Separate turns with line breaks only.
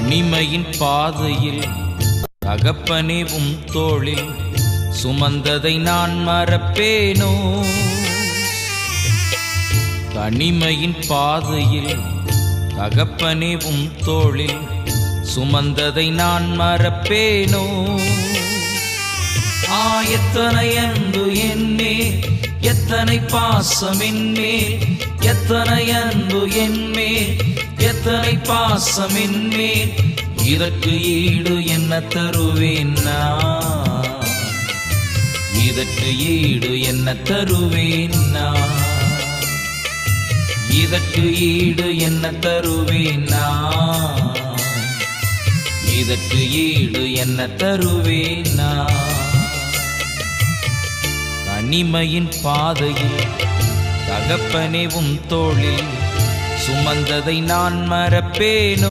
தனிமையின் பாதையில் தகப்பனே உம் தோளில் சுமந்ததை நான் மறப்பேனோ? தனிமையின் பாதையில் தகப்பனே உம் தோளில் சுமந்ததை நான் மறப்பேனோ? எத்தனை அன்பு என்மேல், எத்தனை பாசம் என்மேல், எத்தனை அன்பு என்மேல், எத்தனை பாசம் என்மேல், இதற்கு ஈடு என்ன தருவேன் நான்? இதற்கு ஈடு என்ன தருவேன் நான்? இதற்கு ஈடு என்ன தருவேன் நான்? இதற்கு ஈடு என்ன தருவேன் நான்? தனிமையின் பாதையில் தகப்பனே உம் தோளில் சுமந்ததை நான் மறப்பேனோ?